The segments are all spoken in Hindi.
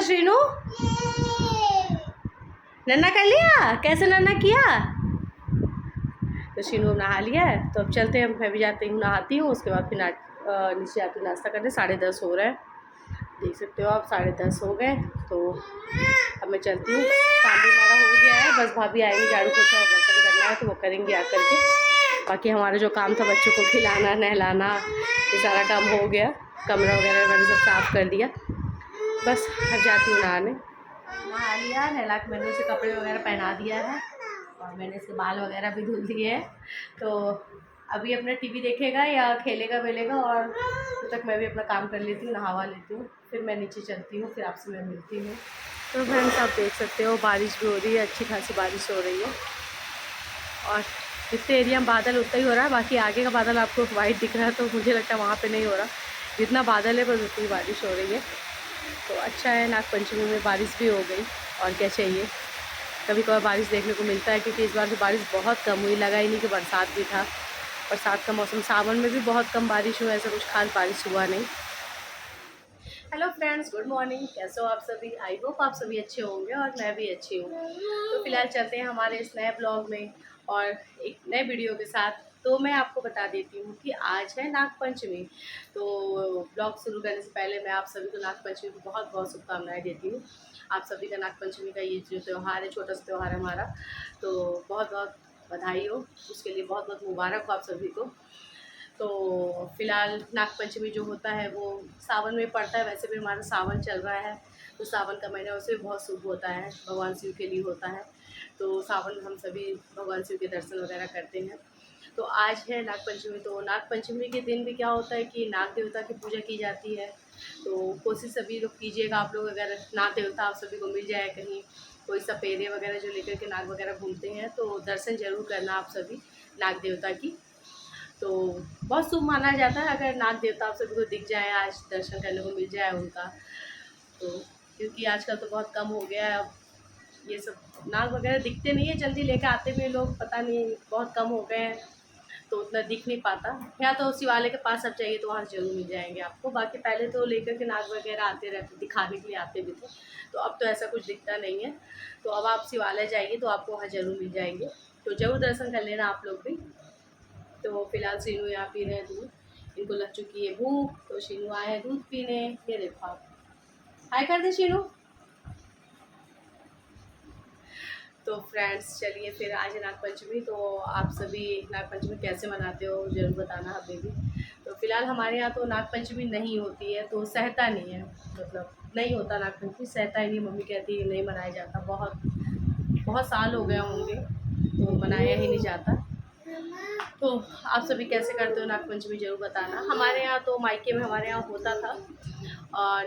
श्रीनू? नन्ना कर लिया? कैसे नन्ना किया? तो श्रीनू नहा लिया है, तो अब चलते हैं। मैं भी जाती हूँ, नहाती हूँ, उसके बाद फिर नीचे आती हूँ नाश्ता करने। 10:30 हो रहे हैं, देख सकते हो आप, 10:30 हो गए। तो अब मैं चलती हूँ, काम भी हमारा हो गया है। बस भाभी आएंगी, झाड़ू पोछा और बर्तन करना है तो वो करेंगी आकर के। बाकी हमारा जो काम था बच्चों को खिलाना नहलाना, ये सारा काम हो गया। कमरा वगैरह मैंने सब साफ़ कर दिया। बस अब जाती हूँ नहाने। नहा लिया, नहला के मैंने उसे कपड़े वगैरह पहना दिया है और मैंने इसके बाल वगैरह भी धुल दिए हैं। तो अभी अपना टीवी देखेगा या खेलेगा वेलेगा, और तब तक मैं भी अपना काम कर लेती हूँ, नहावा लेती हूँ, फिर मैं नीचे चलती हूँ, फिर आपसे मैं मिलती हूँ। तो फ्रेंड्स आप देख सकते हो बारिश भी हो रही है, अच्छी खासी बारिश हो रही है। और जितने एरिया में बादल उतना ही हो रहा है, बाकी आगे का बादल आपको वाइट दिख रहा है, तो मुझे लगता है वहाँ पे नहीं हो रहा। जितना बादल है बस उतनी बारिश हो रही है। तो अच्छा है, नागपंचमी में बारिश भी हो गई, और क्या चाहिए। कभी कभार बारिश देखने को मिलता है, क्योंकि इस बार तो बारिश बहुत कम हुई। लगा ही नहीं कि बरसात भी था। बरसात का मौसम, सावन में भी बहुत कम बारिश हुआ, ऐसा कुछ खास बारिश हुआ नहीं। Hello friends, good morning. कैसे हो आप सभी? आई होप आप सभी अच्छे होंगे और मैं भी अच्छी हूँ। तो फिलहाल चलते हैं हमारे इस नए ब्लॉग में और एक नए वीडियो के साथ। तो मैं आपको बता देती हूँ कि आज है नागपंचमी। तो ब्लॉग शुरू करने से पहले मैं आप सभी को नागपंचमी की बहुत बहुत शुभकामनाएं देती हूँ। आप सभी का नागपंचमी का ये जो त्यौहार है, छोटा सा त्यौहार है हमारा, तो बहुत बहुत बधाई हो, उसके लिए बहुत बहुत मुबारक हो आप सभी को। तो फ़िलहाल नागपंचमी जो होता है वो सावन में पड़ता है। वैसे भी हमारा सावन चल रहा है, तो सावन का महीना उससे बहुत शुभ होता है, भगवान शिव के लिए होता है। तो सावन में हम सभी भगवान शिव के दर्शन वगैरह करते हैं। तो आज है नागपंचमी। तो नागपंचमी के दिन भी क्या होता है कि नाग देवता की पूजा की जाती है। तो कोशिश सभी लोग कीजिएगा, आप लोग अगर नाग देवता आप सभी को मिल जाए कहीं, कोई सपेरे वगैरह जो लेकर के नाग वगैरह घूमते हैं, तो दर्शन ज़रूर करना आप सभी नाग देवता की। तो बहुत शुभ माना जाता है अगर नाग देवता आप सभी को दिख जाए, आज दर्शन करने को मिल जाए उनका। तो क्योंकि आजकल तो बहुत कम हो गया है, अब ये सब नाग वगैरह दिखते नहीं है जल्दी, लेकर आते भी लोग पता नहीं, बहुत कम हो गए हैं, तो उतना दिख नहीं पाता। या तो शिवालय के पास अब चाहिए तो वहाँ ज़रूर मिल जाएंगे आपको। बाकी पहले तो लेकर के नाग वगैरह आते रहते, दिखाने के लिए आते भी थे, तो अब तो ऐसा कुछ दिखता नहीं है। तो अब आप शिवालय जाइए तो आपको वहाँ ज़रूर मिल जाएंगे, तो ज़रूर दर्शन कर लेना आप लोग भी। तो फिलहाल शीनू यहाँ पी रहे हैं दूध, इनको लग चुकी है भूख, तो शीनू आए हैं दूध पीने। ये देखो आप, हाय कर दे शीनू। तो फ्रेंड्स चलिए, फिर आज है नागपंचमी, तो आप सभी नागपंचमी कैसे मनाते हो ज़रूर बताना हमें भी। तो फिलहाल हमारे यहाँ तो नागपंचमी नहीं होती है, तो सहता नहीं है, मतलब नहीं होता नागपंचमी, सहता ही नहीं। मम्मी कहती है नहीं मनाया जाता, बहुत बहुत साल हो गए होंगे तो मनाया ही नहीं जाता। तो आप सभी कैसे करते हो नागपंचमी ज़रूर बताना। हमारे यहाँ तो मायके में हमारे यहाँ होता था,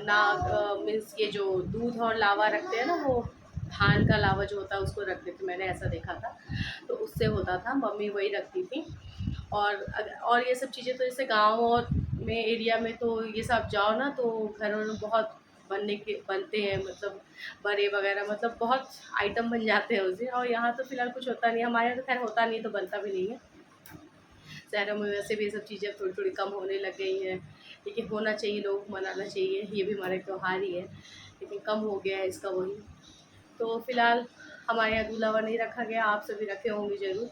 नाग मीन्स ये जो दूध और लावा रखते हैं ना, वो धान का लावा जो होता है उसको रखते थे, मैंने ऐसा देखा था। तो उससे होता था, मम्मी वही रखती थी। और ये सब चीज़ें तो जैसे गाँव और में एरिया में तो ये सब जाओ ना, तो घरों में बहुत बनते हैं, मतलब बड़े वगैरह, मतलब बहुत आइटम बन जाते हैं उससे। और यहाँ तो फ़िलहाल कुछ होता नहीं, हमारे यहाँ तो खैर होता नहीं, तो बनता भी नहीं है। शहरों में वैसे भी ये सब चीज़ें थोड़ी थोड़ी कम होने लग गई हैं, लेकिन होना चाहिए, लोग मनाना चाहिए, ये भी हमारा त्यौहार ही है, लेकिन कम हो गया है इसका वही। तो फ़िलहाल हमारे यहाँ दूल्हा नहीं रखा गया, आप सभी रखे होंगे ज़रूर।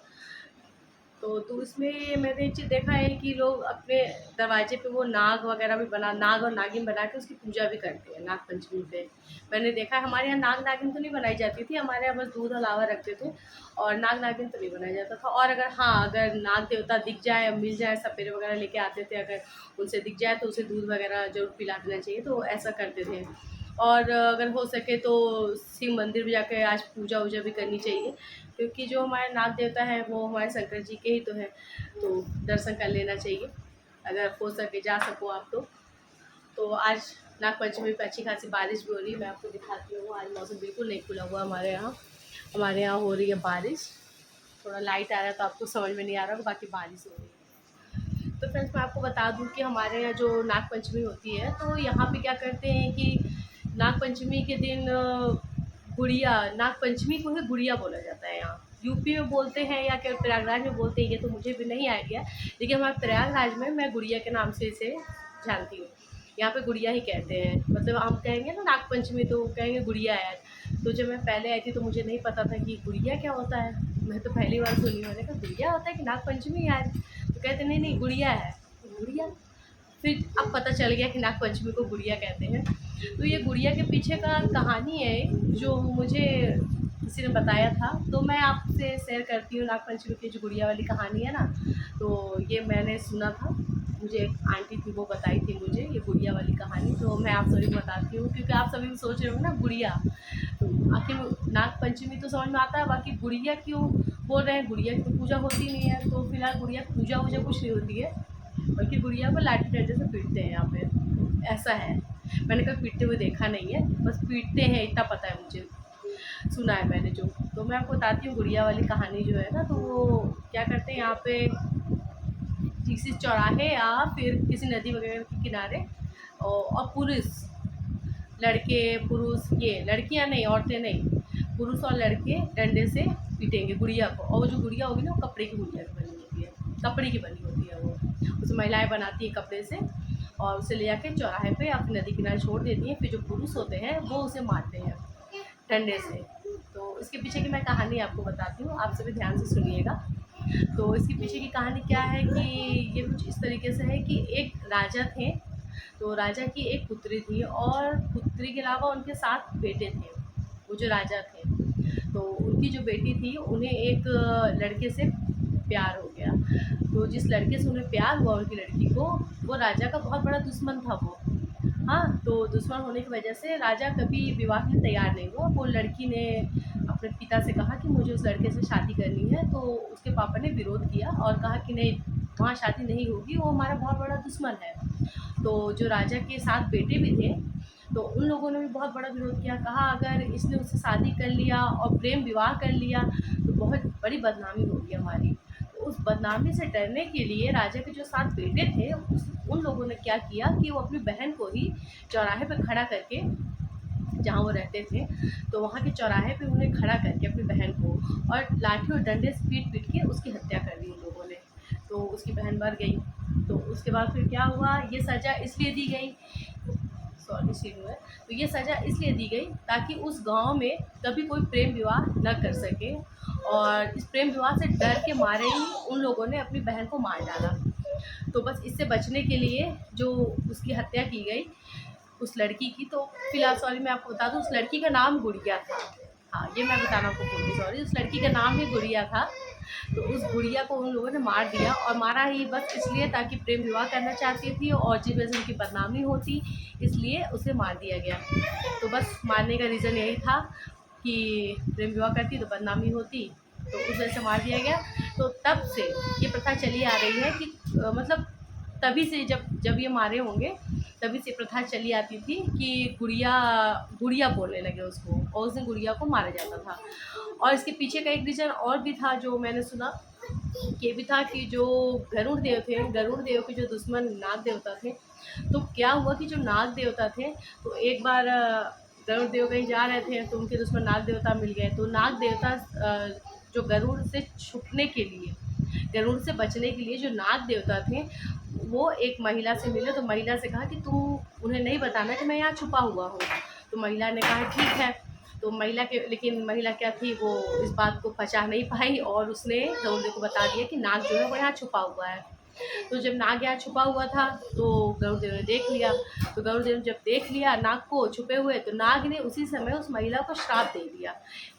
तो इसमें मैंने एक चीज़ देखा है कि लोग अपने दरवाजे पे वो नाग वगैरह भी नाग और नागिन बना के उसकी पूजा भी करते हैं नाग पंचमी पे। मैंने देखा है, हमारे यहाँ नाग नागिन तो नहीं बनाई जाती थी, हमारे यहाँ बस दूध हलावा रखते थे, और नाग नागिन तो नहीं बनाया जाता था। और अगर हाँ, अगर नाग देवता दिख जाए, मिल जाए, सपेरे वगैरह लेके आते थे, अगर उनसे दिख जाए तो उसे दूध वगैरह ज़रूर पिला देना चाहिए, तो ऐसा करते थे। और अगर हो सके तो शिव मंदिर भी जाकर आज पूजा वूजा भी करनी चाहिए, क्योंकि जो हमारे नाग देवता हैं वो हमारे शंकर जी के ही तो हैं, तो दर्शन कर लेना चाहिए अगर हो सके, जा सको आप तो आज नागपंचमी पर अच्छी खासी बारिश भी हो रही है, मैं आपको दिखाती हूँ। आज मौसम बिल्कुल नहीं खुला हुआ हमारे यहाँ हो रही है बारिश। थोड़ा लाइट आ रहा है तो आपको समझ में नहीं आ रहा होगा, बाकी बारिश हो रही है। तो फ्रेंड्स मैं आपको बता दूं कि हमारे यहाँ जो नागपंचमी होती है, तो यहाँ पे क्या करते हैं कि नागपंचमी के दिन गुड़िया, नागपंचमी को ही गुड़िया बोला जाता है यहाँ। यूपी में बोलते हैं या क्या प्रयागराज में बोलते हैं, ये तो मुझे भी नहीं आइडिया, लेकिन हमारे प्रयागराज में मैं गुड़िया के नाम से इसे जानती हूँ। यहाँ पे गुड़िया ही कहते हैं। मतलब हम कहेंगे ना नाग पंचमी तो कहेंगे गुड़िया है। तो जब मैं पहले आई थी तो मुझे नहीं पता था कि गुड़िया क्या होता है। मैं तो पहली बार सुनी, मैंने कहा गुड़िया होता है कि नाग पंचमी है आज? तो कहते नहीं नहीं गुड़िया है। गुड़िया, फिर अब पता चल गया कि नाग पंचमी को गुड़िया कहते हैं। तो ये गुड़िया के पीछे का कहानी है जो मुझे किसी ने बताया था, तो मैं आपसे शेयर करती हूँ। नाग पंचमी की जो गुड़िया वाली कहानी है ना, तो ये मैंने सुना था, मुझे एक आंटी थी वो बताई थी मुझे ये गुड़िया वाली कहानी। तो मैं आप सभी को बताती हूँ, क्योंकि आप सभी सोच रहे हो ना गुड़िया, तो आखिर नाग पंचमी तो समझ में आता है, बाकी गुड़िया क्यों बोल रहे हैं? गुड़िया की तो पूजा होती नहीं है। तो फिलहाल गुड़िया की पूजा वूजा कुछ नहीं होती है, बल्कि गुड़िया को लाठी डंडे से पीटते हैं यहाँ पे, ऐसा है। मैंने कभी पीटते हुए देखा नहीं है, बस पीटते हैं इतना पता है मुझे, सुना है मैंने जो। तो मैं आपको बताती हूँ गुड़िया वाली कहानी जो है ना, तो वो क्या करते हैं यहाँ पे किसी चौराहे या फिर किसी नदी वगैरह के किनारे, और पुरुष, लड़के पुरुष, ये लड़कियां नहीं, औरतें नहीं, पुरुष और लड़के डंडे से पीटेंगे गुड़िया को। और वो जो गुड़िया होगी ना वो कपड़े की गुड़िया की बनी होती है, कपड़े की बनी होती है वो, उसे महिलाएं बनाती हैं कपड़े से, और उसे ले जाके चौराहे पे या फिर नदी किनारे छोड़ देती हैं। फिर जो पुरुष होते हैं वो उसे मारते हैं डंडे से। तो इसके पीछे की मैं कहानी आपको बताती हूँ, आप सभी ध्यान से सुनिएगा। तो इसके पीछे की कहानी क्या है कि ये कुछ इस तरीके से है कि एक राजा थे। तो राजा की एक पुत्री थी, और पुत्री के अलावा उनके 7 बेटे थे। वो जो राजा थे, तो उनकी जो बेटी थी उन्हें एक लड़के से प्यार हो गया। तो जिस लड़के से उन्हें प्यार हुआ उनकी लड़की को, वो राजा का बहुत बड़ा दुश्मन था वो। हाँ, तो दुश्मन होने की वजह से राजा कभी विवाह के लिए तैयार नहीं हुआ। वो लड़की ने अपने पिता से कहा कि मुझे उस लड़के से शादी करनी है, तो उसके पापा ने विरोध किया और कहा कि नहीं, वहाँ शादी नहीं होगी, वो हमारा बहुत बड़ा दुश्मन है। तो जो राजा के 7 बेटे भी थे, तो उन लोगों ने भी बहुत बड़ा विरोध किया। कहा अगर इसने उससे शादी कर लिया और प्रेम विवाह कर लिया तो बहुत बड़ी बदनामी होगी हमारी। तो उस बदनामी से डरने के लिए राजा के जो 7 बेटे थे, उन लोगों ने क्या किया कि वो अपनी बहन को ही चौराहे पे खड़ा करके, जहाँ वो रहते थे, तो वहाँ के चौराहे पे उन्हें खड़ा करके अपनी बहन को और लाठी और डंडे से पीट पीट के उसकी हत्या कर दी उन लोगों ने। तो उसकी बहन मर गई। तो उसके बाद फिर क्या हुआ, ये सज़ा इसलिए दी गई, सॉरी सीनू है, तो ये सज़ा इसलिए दी गई ताकि उस गांव में कभी कोई प्रेम विवाह न कर सके। और इस प्रेम विवाह से डर के मारे ही उन लोगों ने अपनी बहन को मार डाला। तो बस इससे बचने के लिए जो उसकी हत्या की गई उस लड़की की, तो फिलहाल सॉरी मैं आपको बता दूँ, उस लड़की का नाम गुड़िया था। हाँ, ये मैं बताना आपको भूल गई, सॉरी, उस लड़की का नाम ही गुड़िया था। तो उस गुड़िया को उन लोगों ने मार दिया, और मारा ही बस इसलिए ताकि प्रेम विवाह करना चाहती थी और जिस वजह से उनकी बदनामी होती, इसलिए उसे मार दिया गया। तो बस मारने का रीज़न यही था कि प्रेम विवाह करती तो बदनामी होती, तो उस वजह से मार दिया गया। तो तब से ये प्रथा चली आ रही है कि मतलब तभी से जब ये मारे होंगे, तभी से प्रथा चली आती थी कि गुड़िया गुड़िया बोलने लगे उसको, और उस दिन गुड़िया को मारा जाता था। और इसके पीछे का एक रीज़न और भी था जो मैंने सुना, ये भी था कि जो गरुड़ देव थे, गरुड़ देव के जो दुश्मन नाग देवता थे, तो क्या हुआ कि जो नाग देवता थे, तो एक बार गरुड़ देव कहीं जा रहे थे तो उनके दुश्मन नाग देवता मिल गए। तो नाग देवता जो गरुड़ से छुपने के लिए, गरुड़ से बचने के लिए जो नाग देवता थे, वो एक महिला से मिले। तो महिला से कहा कि तुम उन्हें नहीं बताना कि मैं यहाँ छुपा हुआ हूँ। तो महिला ने कहा ठीक है। तो महिला के, लेकिन महिला क्या थी, वो इस बात को पचा नहीं पाई और उसने गरुड़ को बता दिया कि नाग जो है वो यहाँ छुपा हुआ है। तो जब नाग यहाँ छुपा हुआ था तो गरुड़देव ने देख लिया। तो गरुड़देव ने जब देख लिया नाग को छुपे हुए, तो नाग ने उसी समय उस महिला को श्राप दे दिया।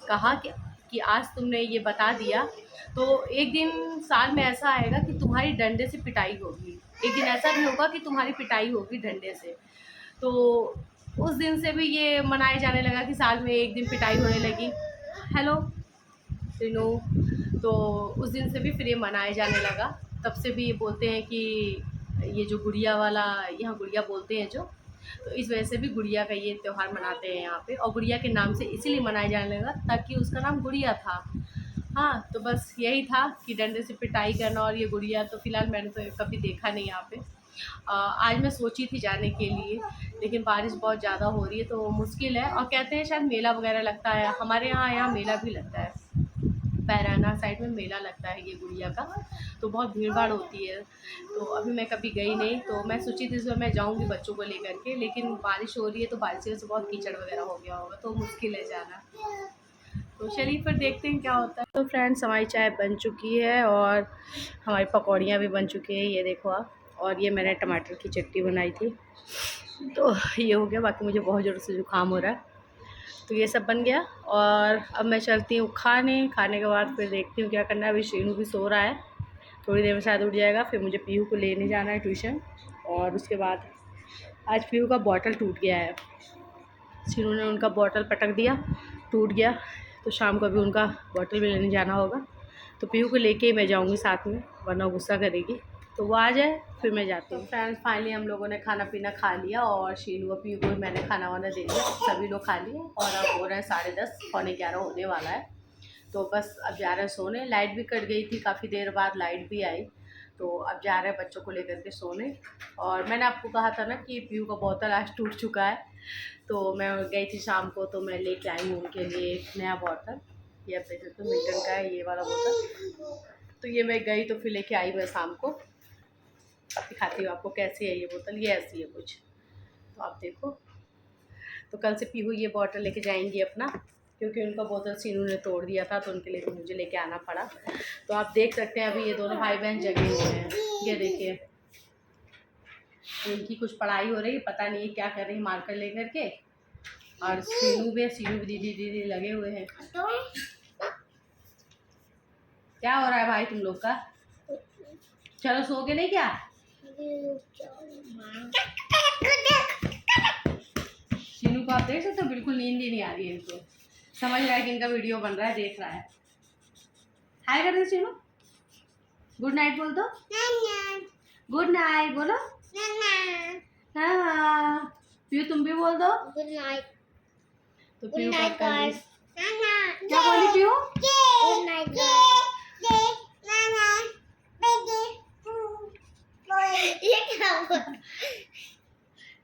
कहा कि आज तुमने ये बता दिया तो एक दिन साल में ऐसा आएगा कि तुम्हारी डंडे से पिटाई होगी, एक दिन ऐसा भी होगा कि तुम्हारी पिटाई होगी डंडे से। तो उस दिन से भी ये मनाया जाने लगा कि साल में एक दिन पिटाई होने लगी। हेलो तीनों, तो उस दिन से भी फिर ये मनाया जाने लगा। तब से भी ये बोलते हैं कि ये जो गुड़िया वाला, यहाँ गुड़िया बोलते हैं जो, तो इस वजह से भी गुड़िया का ये त्यौहार मनाते हैं यहाँ पे। और गुड़िया के नाम से इसीलिए मनाया जाने लगा ताकि उसका नाम गुड़िया था। हाँ, तो बस यही था कि डंडे से पिटाई करना और ये गुड़िया। तो फिलहाल मैंने तो कभी देखा नहीं यहाँ पे। आज मैं सोची थी जाने के लिए, लेकिन बारिश बहुत ज़्यादा हो रही है तो मुश्किल है। और कहते हैं शायद मेला वगैरह लगता है, हमारे यहाँ मेला भी लगता है। पैराना साइड में मेला लगता है ये गुड़िया का, तो बहुत भीड़ भाड़ होती है। तो अभी मैं कभी गई नहीं, तो मैं सोची थी इसमें मैं जाऊंगी बच्चों को लेकर के, लेकिन बारिश हो रही है तो बारिश की वजह से बहुत कीचड़ वगैरह हो गया होगा, तो मुश्किल है जाना। तो चलिए फिर देखते हैं क्या होता है। तो फ्रेंड्स हमारी चाय बन चुकी है और हमारी पकौड़ियाँ भी बन चुकी हैं, ये देखो आप। और ये मैंने टमाटर की चटनी बनाई थी, तो ये हो गया। बाकी मुझे बहुत ज़ोर से जुकाम हो रहा है, तो ये सब बन गया। और अब मैं चलती हूँ खाने के बाद फिर देखती हूँ क्या करना है। अभी शीनू भी सो रहा है, थोड़ी देर में शायद उठ जाएगा। फिर मुझे पीहू को लेने जाना है ट्यूशन, और उसके बाद आज पीहू का बॉटल टूट गया है। शीनू ने उनका बॉटल पटक दिया, टूट गया, तो शाम को अभी उनका बॉटल भी लेने जाना होगा। तो पीहू को लेके ही मैं जाऊँगी साथ में, वरना गुस्सा करेगी। तो वो आ जाए फिर मैं जाती हूँ। फ्रेंड्स फाइनली हम लोगों ने खाना पीना खा लिया, और शीनू और पीहू को भी मैंने खाना वाना दे दिया, सभी लोग खा लिए। और अब हो रहा है 10:30, 11:45 होने वाला है। तो बस अब जा रहे हैं सोने। लाइट भी कट गई थी, काफ़ी देर बाद लाइट भी आई, तो अब जा रहे हैं बच्चों को लेकर के सोने। और मैंने आपको कहा था ना कि पीहू का बोतल आज टूट चुका है, तो मैं गई थी शाम को, तो मैं लेके आई हूँ उनके लिए एक नया बोतल। ये आप देख सकते हो मिल्टन का है ये वाला बोतल। तो ये मैं गई तो फिर लेके आई मैं शाम को। दिखाती हूँ आपको कैसी है ये बोतल, ये ऐसी है कुछ, तो आप देखो। तो कल से पीहू ये बोतल लेके जाएंगी अपना, क्योंकि उनका बोतल सीनू ने तोड़ दिया था, तो उनके लिए तो मुझे लेके आना पड़ा। तो आप देख सकते हैं अभी ये दोनों भाई बहन जगे हुए हैं, ये देखिए। तो इनकी कुछ पढ़ाई हो रही है, पता नहीं क्या कर रही है मार्कर लेकर के। और सीनू भी दीदी दीदी लगे हुए हैं। क्या हो रहा है भाई तुम लोग का? चलो सो के नहीं क्या? शीनू को आप देख सकते हो, बिल्कुल नींद ही नहीं आ रही है इनको। समझ रहा है कि इनका वीडियो बन रहा है, देख रहा है। हाय कर दे शीनू, गुड नाइट बोल दो। गुड नाइट बोलो। हाँ पीयू तुम भी बोल दो गुड नाइट। तो पीयू क्या बोली पीयू? Good night.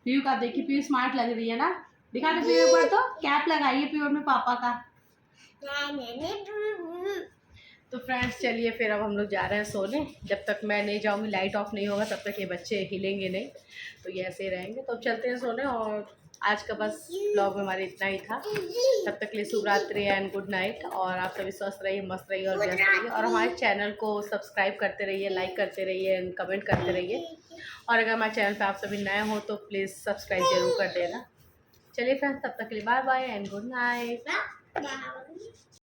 पीयू का देखिए, पीयू स्मार्ट लग रही है ना। दिखा दो पीयू पर, तो कैप लगाइए पीयू अपने पापा का। तो फ्रेंड्स चलिए फिर अब हम लोग जा रहे हैं सोने। जब तक मैं नहीं जाऊंगी, लाइट ऑफ नहीं होगा, तब तक ये बच्चे हिलेंगे नहीं, तो ये ऐसे ही रहेंगे। तो अब चलते हैं सोने। और आज का बस ब्लॉग में हमारे इतना ही था। तब तक के लिए शुभ रात्रि एंड गुड नाइट। और आप सभी स्वस्थ रहिए, मस्त रहिए और व्यस्त रहिए। और हमारे चैनल को सब्सक्राइब करते रहिए, लाइक करते रहिए एंड कमेंट करते रहिए। और अगर हमारे चैनल पर आप सभी नए हो तो प्लीज़ सब्सक्राइब जरूर कर देना। चलिए फ्रेंड्स, तब तक के लिए bye bye and good night.